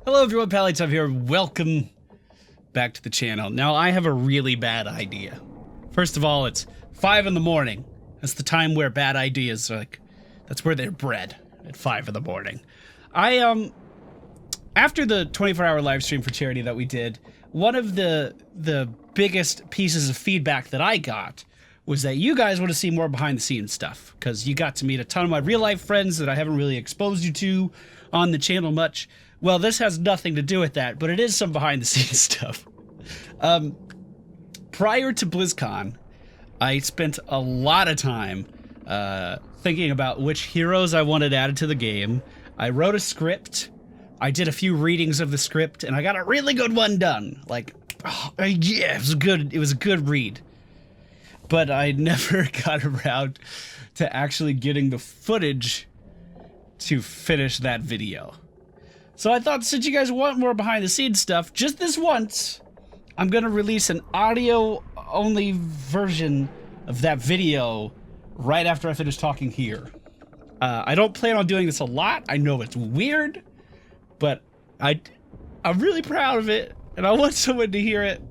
Hello everyone, Pallystime here. Welcome back to the channel. Now I have a really bad idea. First of all, it's 5 in the morning. That's the time where bad ideas that's where they're bred, at 5 in the morning. After the 24-hour live stream for charity that we did, one of the biggest pieces of feedback that I got was that you guys want to see more behind the scenes stuff, because you got to meet a ton of my real life friends that I haven't really exposed you to on the channel much. Well, this has nothing to do with that, but it is some behind the scenes stuff. Prior to BlizzCon, I spent a lot of time thinking about which heroes I wanted added to the game. I wrote a script. I did a few readings of the script, and I got a really good one done. Yeah, it was a good read. But I never got around to actually getting the footage to finish that video. So I thought, since you guys want more behind the scenes stuff, just this once, I'm gonna release an audio only version of that video right after I finish talking here. I don't plan on doing this a lot. I know it's weird, but I'm really proud of it, and I want someone to hear it,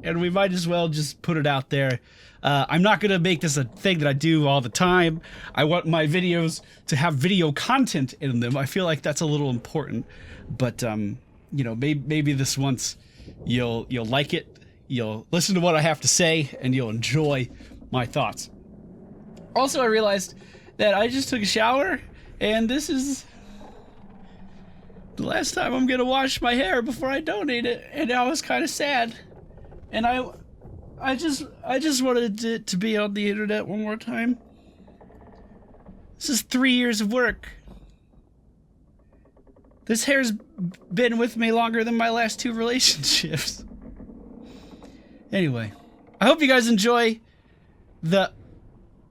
and we might as well just put it out there. I'm not gonna make this a thing that I do all the time. I want my videos to have video content in them. I feel like that's a little important. But you know, maybe this once you'll like it, you'll listen to what I have to say, and you'll enjoy my thoughts. Also, I realized that I just took a shower, and this is the last time I'm gonna wash my hair before I donate it, and I was kind of sad. And I just wanted it to be on the internet one more time. This is 3 years of work. This hair's been with me longer than my last 2 relationships. Anyway, I hope you guys enjoy the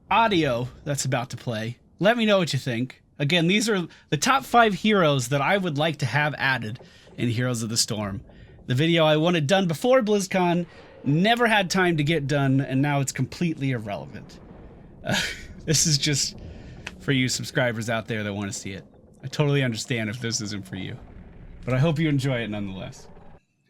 audio that's about to play. Let me know what you think. Again, these are the top 5 heroes that I would like to have added in Heroes of the Storm. The video I wanted done before BlizzCon, never had time to get done, and now it's completely irrelevant. This is just for you subscribers out there that want to see it. I totally understand if this isn't for you, but I hope you enjoy it nonetheless.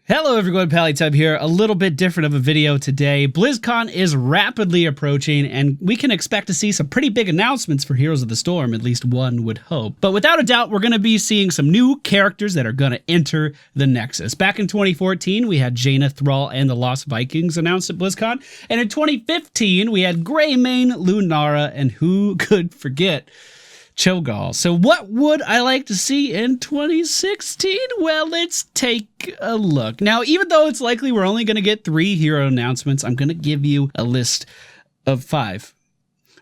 Hello everyone, Pallystime here. A little bit different of a video today. BlizzCon is rapidly approaching, and we can expect to see some pretty big announcements for Heroes of the Storm, at least one would hope. But without a doubt, we're going to be seeing some new characters that are going to enter the Nexus. Back in 2014, we had Jaina, Thrall, and the Lost Vikings announced at BlizzCon, and in 2015, we had Greymane, Lunara, and who could forget Cho'Gall. So what would I like to see in 2016? Well, let's take a look. Now, even though it's likely we're only going to get 3 hero announcements, I'm going to give you a list of 5,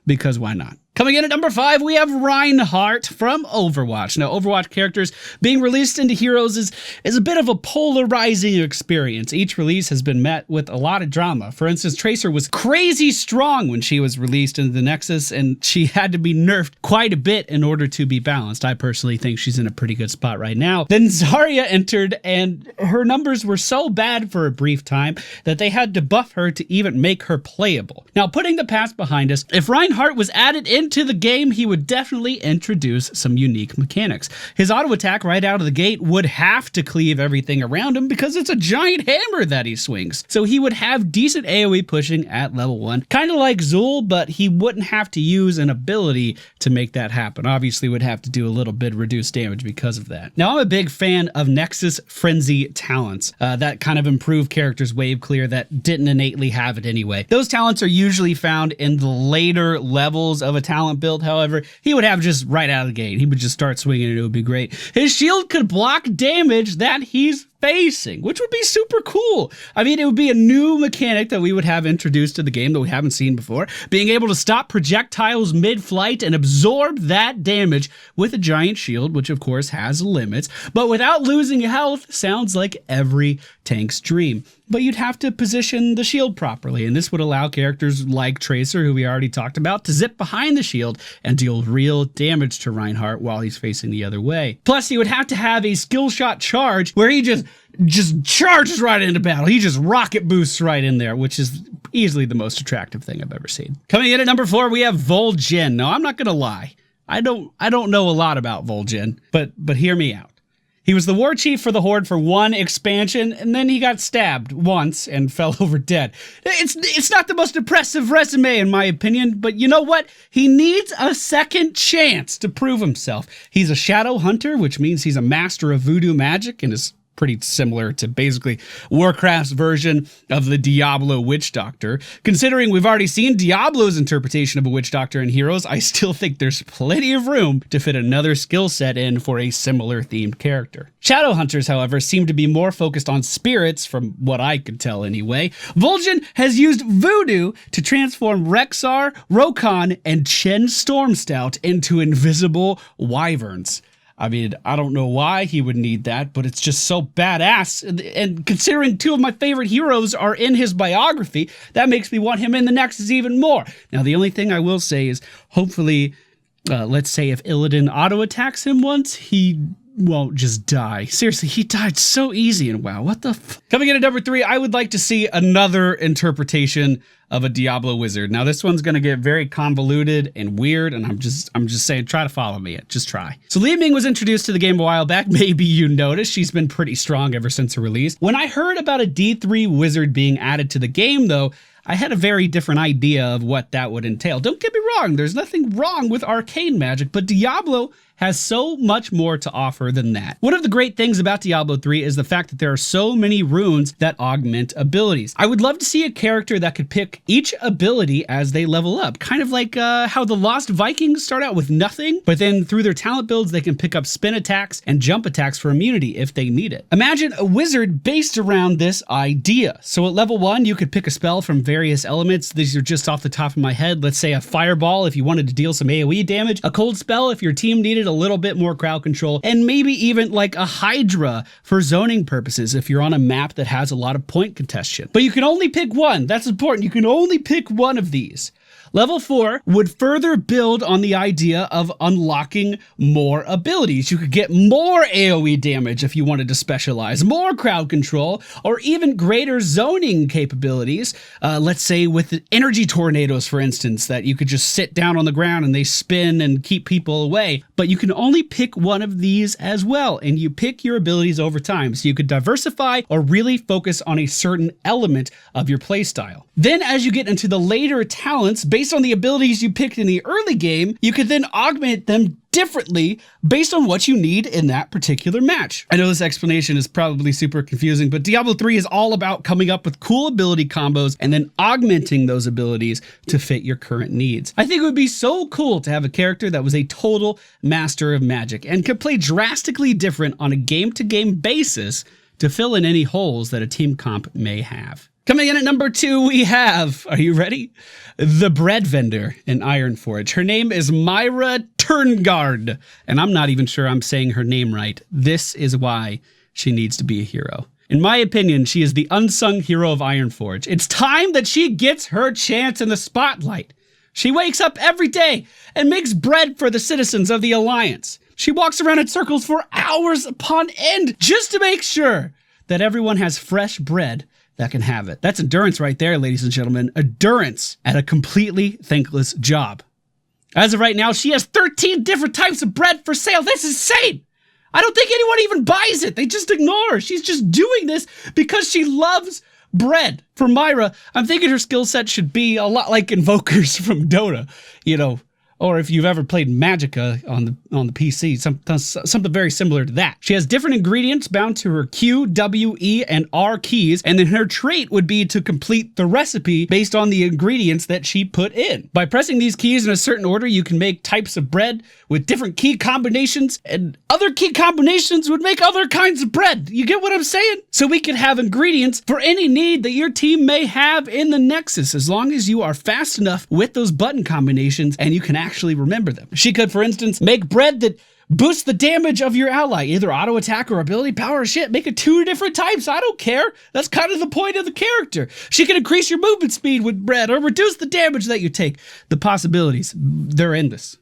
because why not? Coming in at number 5, we have Reinhardt from Overwatch. Now, Overwatch characters being released into Heroes is a bit of a polarizing experience. Each release has been met with a lot of drama. For instance, Tracer was crazy strong when she was released into the Nexus, and she had to be nerfed quite a bit in order to be balanced. I personally think she's in a pretty good spot right now. Then Zarya entered, and her numbers were so bad for a brief time that they had to buff her to even make her playable. Now, putting the past behind us, if Reinhardt was added into the game, he would definitely introduce some unique mechanics. His auto attack right out of the gate would have to cleave everything around him because it's a giant hammer that he swings. So he would have decent AoE pushing at level 1, kind of like Zul, but he wouldn't have to use an ability to make that happen. Obviously would have to do a little bit reduced damage because of that. Now, I'm a big fan of Nexus Frenzy talents that kind of improve characters' wave clear that didn't innately have it anyway. Those talents are usually found in the later levels of a talent build. However, he would have just right out of the gate. He would just start swinging and it would be great. His shield could block damage that he's facing, which would be super cool. I mean, it would be a new mechanic that we would have introduced to the game that we haven't seen before. Being able to stop projectiles mid-flight and absorb that damage with a giant shield, which of course has limits, but without losing health, sounds like every tank's dream. But you'd have to position the shield properly, and this would allow characters like Tracer, who we already talked about, to zip behind the shield and deal real damage to Reinhardt while he's facing the other way. Plus, he would have to have a skill shot charge where he just charges right into battle. He just rocket boosts right in there, which is easily the most attractive thing I've ever seen. Coming in at number 4, we have Vol'jin. Now, I'm not gonna lie. I don't know a lot about Vol'jin, but hear me out. He was the war chief for the Horde for one expansion, and then he got stabbed once and fell over dead. It's not the most impressive resume, in my opinion, but you know what? He needs a second chance to prove himself. He's a shadow hunter, which means he's a master of voodoo magic and is pretty similar to basically Warcraft's version of the Diablo Witch Doctor. Considering we've already seen Diablo's interpretation of a Witch Doctor in Heroes, I still think there's plenty of room to fit another skill set in for a similar themed character. Shadowhunters, however, seem to be more focused on spirits, from what I could tell anyway. Vol'jin has used voodoo to transform Rexxar, Rokon, and Chen Stormstout into invisible wyverns. I mean, I don't know why he would need that, but it's just so badass. And considering two of my favorite heroes are in his biography, that makes me want him in the Nexus even more. Now, the only thing I will say is, hopefully, let's say if Illidan auto-attacks him once, he won't just die. Seriously, he died so easy in WoW. What the f... Coming in at number 3, I would like to see another interpretation of a Diablo wizard. Now this one's gonna get very convoluted and weird, and I'm just saying, try to follow me. Just try. So Li Ming was introduced to the game a while back. Maybe you noticed she's been pretty strong ever since her release. When I heard about a D3 wizard being added to the game, though, I had a very different idea of what that would entail. Don't get me wrong, there's nothing wrong with arcane magic, but Diablo has so much more to offer than that. One of the great things about Diablo 3 is the fact that there are so many runes that augment abilities. I would love to see a character that could pick each ability as they level up, kind of like how the Lost Vikings start out with nothing, but then through their talent builds, they can pick up spin attacks and jump attacks for immunity if they need it. Imagine a wizard based around this idea. So at level 1, you could pick a spell from various elements. These are just off the top of my head. Let's say a fireball if you wanted to deal some AoE damage, a cold spell if your team needed a little bit more crowd control, and maybe even like a Hydra for zoning purposes if you're on a map that has a lot of point congestion. But you can only pick one. That's important. You can only pick one of these. Level 4 would further build on the idea of unlocking more abilities. You could get more AoE damage if you wanted to specialize, more crowd control, or even greater zoning capabilities. Let's say with the energy tornadoes, for instance, that you could just sit down on the ground and they spin and keep people away. But you can only pick one of these as well, and you pick your abilities over time. So you could diversify or really focus on a certain element of your playstyle. Then as you get into the later talents, based on the abilities you picked in the early game, you could then augment them differently based on what you need in that particular match. I know this explanation is probably super confusing, but Diablo 3 is all about coming up with cool ability combos and then augmenting those abilities to fit your current needs. I think it would be so cool to have a character that was a total master of magic and could play drastically different on a game-to-game basis to fill in any holes that a team comp may have. Coming in at number 2, we have, are you ready? The bread vendor in Ironforge. Her name is Myra Turngard, and I'm not even sure I'm saying her name right. This is why she needs to be a hero. In my opinion, she is the unsung hero of Ironforge. It's time that she gets her chance in the spotlight. She wakes up every day and makes bread for the citizens of the Alliance. She walks around in circles for hours upon end just to make sure that everyone has fresh bread that can have it. That's endurance right there, ladies and gentlemen. Endurance at a completely thankless job. As of right now, she has 13 different types of bread for sale. That's insane. I don't think anyone even buys it. They just ignore her. She's just doing this because she loves bread. For Myra, I'm thinking her skill set should be a lot like Invokers from Dota, you know, or if you've ever played Magicka on the PC, something very similar to that. She has different ingredients bound to her Q, W, E, and R keys, and then her trait would be to complete the recipe based on the ingredients that she put in. By pressing these keys in a certain order, you can make types of bread with different key combinations, and other key combinations would make other kinds of bread. You get what I'm saying? So we can have ingredients for any need that your team may have in the Nexus, as long as you are fast enough with those button combinations and you can actually remember them. She could, for instance, make bread that boosts the damage of your ally, either auto attack or ability power. Shit, make it 2 different types. I don't care. That's kind of the point of the character. She can increase your movement speed with bread or reduce the damage that you take. The possibilities, they're endless.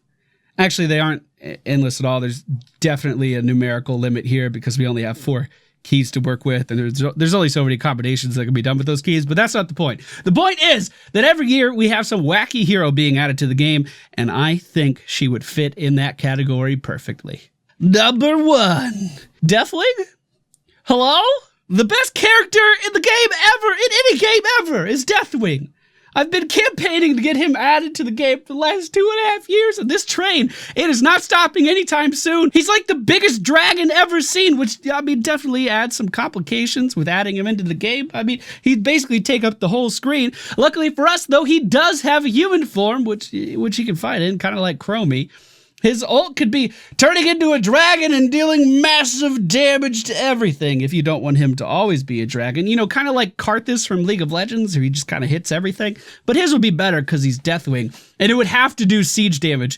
Actually, they aren't endless at all. There's definitely a numerical limit here because we only have 4 keys to work with, and there's only so many combinations that can be done with those keys, but that's not the point. The point is that every year we have some wacky hero being added to the game, and I think she would fit in that category perfectly. Number 1. Deathwing? Hello? The best character in the game ever, in any game ever, is Deathwing. I've been campaigning to get him added to the game for the last 2.5 years, and this train, it is not stopping anytime soon. He's like the biggest dragon ever seen, which, I mean, definitely adds some complications with adding him into the game. I mean, he'd basically take up the whole screen. Luckily for us, though, he does have a human form, which he can fight in, kind of like Chromie. His ult could be turning into a dragon and dealing massive damage to everything if you don't want him to always be a dragon. You know, kind of like Karthus from League of Legends, where he just kind of hits everything. But his would be better because he's Deathwing. And it would have to do siege damage,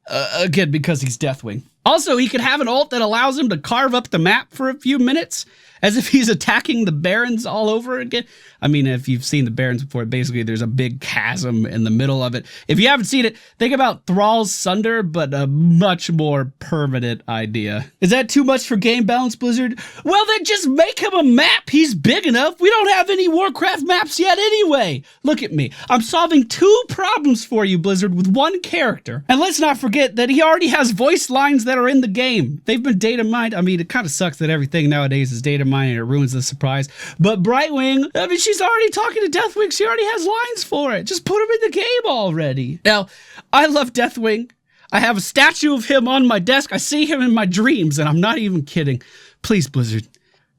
again, because he's Deathwing. Also, he could have an ult that allows him to carve up the map for a few minutes, as if he's attacking the Barrens all over again. I mean, if you've seen the Barrens before, basically there's a big chasm in the middle of it. If you haven't seen it, think about Thrall's Sunder, but a much more permanent idea. Is that too much for game balance, Blizzard? Well, then just make him a map. He's big enough. We don't have any Warcraft maps yet anyway. Look at me. I'm solving 2 problems for you, Blizzard, with 1 character. And let's not forget that he already has voice lines that are in the game. They've been data mined. I mean, it kind of sucks that everything nowadays is data mined and it ruins the surprise. But Brightwing, I mean, she's already talking to Deathwing. She already has lines for it. Just put him in the game already. Now, I love Deathwing. I have a statue of him on my desk. I see him in my dreams, and I'm not even kidding. Please, Blizzard,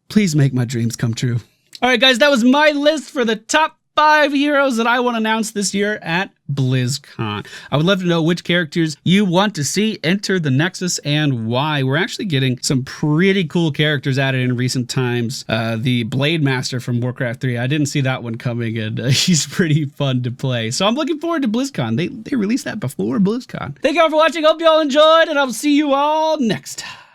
please make my dreams come true. All right, guys, that was my list for the top 5 heroes that I want to announce this year at BlizzCon. I would love to know which characters you want to see enter the Nexus and why. We're actually getting some pretty cool characters added in recent times. The Blade Master from Warcraft 3, I didn't see that one coming, and he's pretty fun to play. So I'm looking forward to BlizzCon. They released that before BlizzCon. Thank you all for watching. Hope you all enjoyed, and I'll see you all next time.